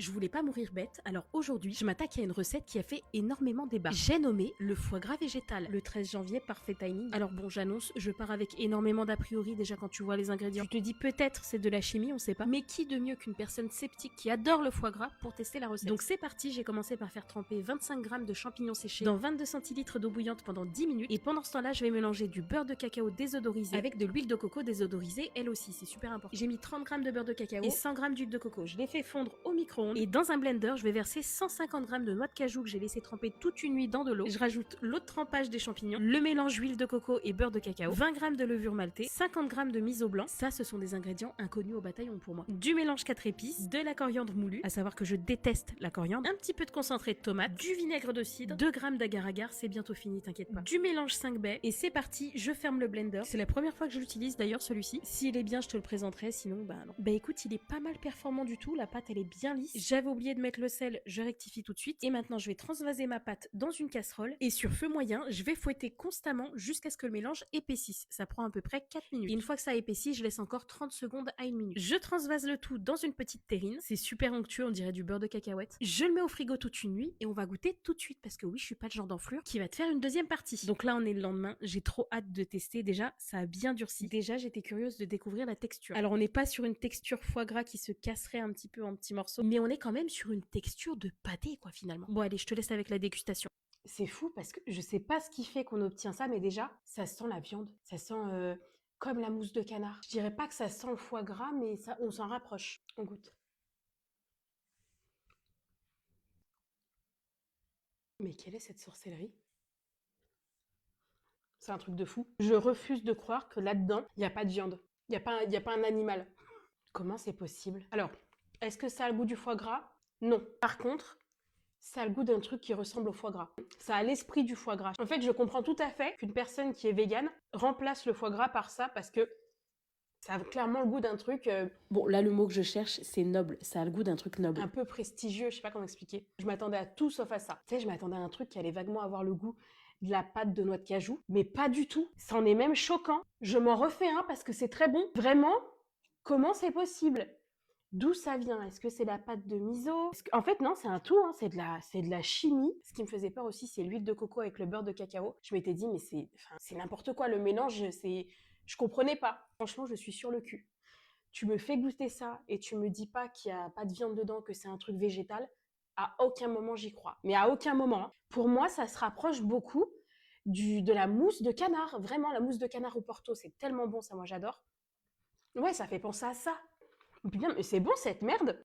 Je voulais pas mourir bête, alors aujourd'hui, je m'attaque à une recette qui a fait énormément débat. J'ai nommé le foie gras végétal. Le 13 janvier, parfait timing. Alors bon, j'annonce, je pars avec énormément d'a priori déjà quand tu vois les ingrédients. Tu te dis peut-être c'est de la chimie, on sait pas. Mais qui de mieux qu'une personne sceptique qui adore le foie gras pour tester la recette? Donc c'est parti, j'ai commencé par faire tremper 25 grammes de champignons séchés dans 22 centilitres d'eau bouillante pendant 10 minutes. Et pendant ce temps-là, je vais mélanger du beurre de cacao désodorisé avec de l'huile de coco désodorisée, elle aussi, c'est super important. J'ai mis 30 grammes de beurre de cacao et 100 grammes d'huile de coco. Je les fais fondre au micro-ondes et dans un blender, je vais verser 150 grammes de noix de cajou que j'ai laissé tremper toute une nuit dans de l'eau. Je rajoute l'eau de trempage des champignons, le mélange huile de coco et beurre de cacao, 20 grammes de levure maltée, 50 grammes de miso blanc. Ça, ce sont des ingrédients inconnus au bataillon pour moi. Du mélange 4 épices, de la coriandre moulue, à savoir que je déteste la coriandre, un petit peu de concentré de tomate, du vinaigre de cidre, 2 grammes d'agar-agar, c'est bientôt fini, t'inquiète pas. Du mélange 5 baies et c'est parti, je ferme le blender. C'est la première fois que je l'utilise d'ailleurs celui-ci. S'il est bien, je te le présenterai, sinon bah non. Bah écoute, il est pas mal performant du tout, la pâte elle est bien lisse. J'avais oublié de mettre le sel, je rectifie tout de suite. Et maintenant je vais transvaser ma pâte dans une casserole et sur feu moyen, je vais fouetter constamment jusqu'à ce que le mélange épaississe. Ça prend à peu près 4 minutes. Et une fois que ça épaissit, je laisse encore 30 secondes à 1 minute. Je transvase le tout dans une petite terrine. C'est super onctueux, on dirait du beurre de cacahuète. Je le mets au frigo toute une nuit et on va goûter tout de suite parce que oui, je suis pas le genre d'enflure qui va te faire une deuxième partie. Donc là, on est le lendemain. J'ai trop hâte de tester. Déjà, ça a bien durci. Déjà, j'étais curieuse de découvrir la texture. Alors, on n'est pas sur une texture foie gras qui se casserait un petit peu en petits morceaux, mais on est quand même sur une texture de pâté, quoi, finalement. Bon, allez, je te laisse avec la dégustation. C'est fou parce que je sais pas ce qui fait qu'on obtient ça, mais déjà, ça sent la viande. Ça sent comme la mousse de canard. Je dirais pas que ça sent le foie gras, mais ça, on s'en rapproche. On goûte. Mais quelle est cette sorcellerie? C'est un truc de fou. Je refuse de croire que là-dedans, il n'y a pas de viande. Il y a pas un animal. Comment c'est possible? Alors, est-ce que ça a le goût du foie gras? Non. Par contre, ça a le goût d'un truc qui ressemble au foie gras. Ça a l'esprit du foie gras. En fait, je comprends tout à fait qu'une personne qui est végane remplace le foie gras par ça parce que ça a clairement le goût d'un truc Bon, là, le mot que je cherche, c'est noble. Ça a le goût d'un truc noble. un peu prestigieux, je sais pas comment expliquer. Je m'attendais à tout sauf à ça. Tu sais, je m'attendais à un truc qui allait vaguement avoir le goût de la pâte de noix de cajou, mais pas du tout. Ça en est même choquant. Je m'en refais un parce que c'est très bon. Vraiment, comment c'est possible? D'où ça vient? Est-ce que c'est la pâte de miso? En fait, non, c'est un tout, hein, c'est de la chimie. Ce qui me faisait peur aussi, c'est l'huile de coco avec le beurre de cacao. Je m'étais dit, mais c'est n'importe quoi, le mélange, je comprenais pas. Franchement, je suis sur le cul. Tu me fais goûter ça et tu me dis pas qu'il y a pas de viande dedans, que c'est un truc végétal. À aucun moment, j'y crois. Mais à aucun moment, hein. Pour moi, ça se rapproche beaucoup de la mousse de canard. Vraiment, la mousse de canard au Porto, c'est tellement bon, ça, moi, j'adore. Ouais, ça fait penser à ça. Bien, mais c'est bon cette merde.